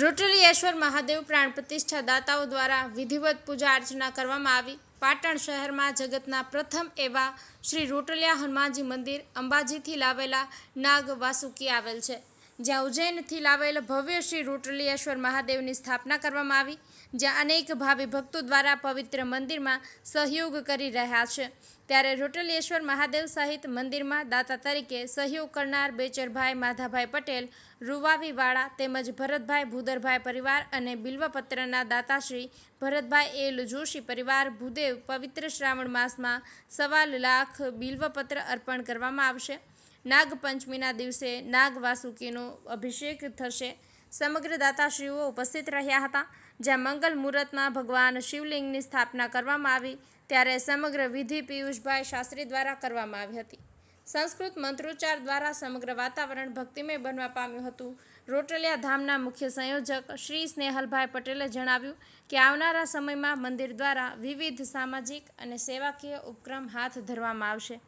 રોટલીશ્વર મહાદેવ પ્રાણ પ્રતિષ્ઠા દાતાઓ દ્વારા વિધિવત પૂજા અર્ચના કરવામાં આવી। પાટણ શહેરમાં જગતના પ્રથમ એવા શ્રી રોટલિયા હનુમાનજી મંદિર અંબાજીથી લાવેલા નાગ વાસુકી આવેલ છે, જ્યાં ઉજ્જૈનથી લાવેલ ભવ્ય શ્રી રોટલીશ્વર મહાદેવની સ્થાપના કરવામાં આવી, જ્યાં અનેક ભાવિ ભક્તો દ્વારા પવિત્ર મંદિરમાં સહયોગ કરી રહ્યા છે। ત્યારે રોટલીશ્વર મહાદેવ સહિત મંદિરમાં દાતા તરીકે સહયોગ કરનાર બેચરભાઈ માધાભાઈ પટેલ રૂવાવીવાળા તેમજ ભરતભાઈ ભૂદરભાઈ પરિવાર અને બિલ્વપત્રના દાતાશ્રી ભરતભાઈ એલ જોશી પરિવાર ભૂદેવ પવિત્ર શ્રાવણ માસમાં 1.25 લાખ બિલ્વપત્ર અર્પણ કરવામાં આવશે। નાગપંચમીના દિવસે નાગ વાસુકીનો અભિષેક થશે। સમગ્ર દાતાશ્રીઓ ઉપસ્થિત રહ્યા હતા, જ્યાં મંગલ મુહૂર્તમાં ભગવાન શિવલિંગની સ્થાપના કરવામાં આવી। ત્યારે સમગ્ર વિધિ પિયુષભાઈ શાસ્ત્રી દ્વારા કરવામાં આવી હતી। સંસ્કૃત મંત્રોચ્ચાર દ્વારા સમગ્ર વાતાવરણ ભક્તિમય બનવા પામ્યું હતું। રોટલિયા ધામના મુખ્ય સંયોજક શ્રી સ્નેહલભાઈ પટેલે જણાવ્યું કે આવનારા સમયમાં મંદિર દ્વારા વિવિધ સામાજિક અને સેવાકીય ઉપક્રમ હાથ ધરવામાં આવશે,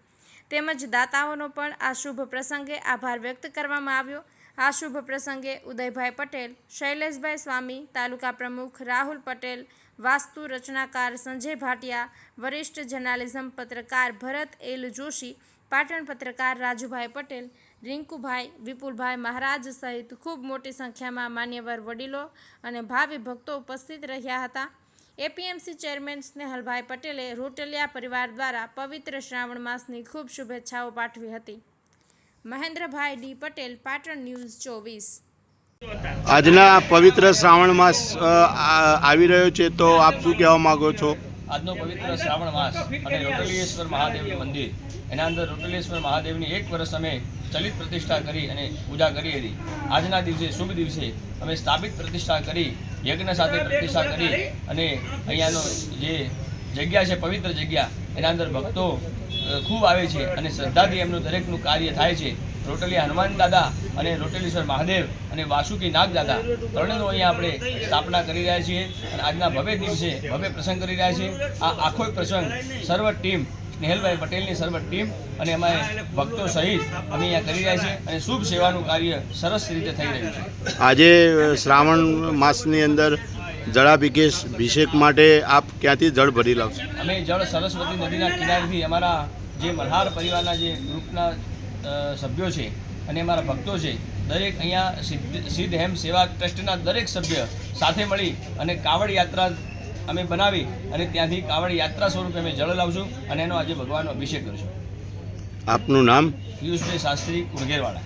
તેમજ દાતાઓનો પણ આ શુભ પ્રસંગે આભાર વ્યક્ત કરવામાં આવ્યો। આ શુભ પ્રસંગે ઉદયભાઈ પટેલ, શૈલેષભાઈ સ્વામી, તાલુકા પ્રમુખ રાહુલ પટેલ, વાસ્તુ રચનાકાર સંજય ભાટિયા, વરિષ્ઠ જર્નાલિઝમ પત્રકાર ભરત એલ જોશી, પાટણ પત્રકાર રાજુભાઈ પટેલ, રિંકુભાઈ, વિપુલભાઈ મહારાજ સહિત ખૂબ મોટી સંખ્યામાં માન્યવર વડીલો અને ભાવિ ભક્તો ઉપસ્થિત રહ્યા હતા। એપીએમસી ચેરમેન સ્નેહલભાઈ પટેલે રોટલિયા પરિવાર દ્વારા પવિત્ર શ્રાવણ માસની ખૂબ શુભેચ્છાઓ પાઠવી હતી। મહેન્દ્રભાઈ ડી પટેલ, પાટણ ન્યૂઝ 24। આજના પવિત્ર શ્રાવણ માસ આવી રહ્યો છે, તો આપ શું કહેવા માંગો છો? આજનો પવિત્ર શ્રાવણ માસ અને રોટલીશ્વર મહાદેવનું મંદિર, એના અંદર રોટલીશ્વર મહાદેવની 1 વર્ષ અમે ચલિત પ્રતિષ્ઠા કરી અને પૂજા કરી હતી। આજના દિવસે શુભ દિવસે અમે સ્થાપિત પ્રતિષ્ઠા કરી, યજ્ઞ સાથે પ્રતિષ્ઠા કરી અને અહીંયાનો જે જગ્યા છે, પવિત્ર જગ્યા, એના અંદર ભક્તો ખૂબ આવે છે અને શ્રદ્ધાથી એમનું દરેકનું કાર્ય થાય છે। રોટલિયા હનુમાન દાદા અને રોટલીશ્વર મહાદેવ અને વાસુકી નાગ દાદા ત્રણેયનો અહીંયા આપણે સ્થાપના કરી રહ્યા છીએ અને આજના ભવ્ય દિવસે ભવ્ય પ્રસંગ કરી રહ્યા છીએ। આ આખો પ્રસંગ સર્વ ટીમ, સ્નેહલભાઈ પટેલની સર્વ ટીમ અને અમારે ભક્તો સહિત અમે અહીંયા કરી રહ્યા છીએ અને શુભ સેવાનું કાર્ય સરસ રીતે થઈ રહ્યું છે। આજે શ્રાવણ માસની અંદર જળાભિષેક માટે આપ ક્યાંથી જળ ભરી લાવશો? અમે જળ સરસ્વતી નદીના કિનારેથી અમારા જે મલ્હાર પરિવારના જે ગ્રુપના સભ્યો છે અને અમારા ભક્તો છે, દરેક અહીંયા સિદ્ધ હેમ સેવા ટ્રસ્ટના દરેક સભ્ય સાથે મળી અને કાવડ યાત્રા અમે બનાવી અને ત્યાંથી કાવડ યાત્રા સ્વરૂપે અમે જળ લાવશું અને એનો આજે ભગવાનનો અભિષેક કરીશું। આપનું નામ? પિયુષભાઈ શાસ્ત્રી, ઉડગેરવાડા।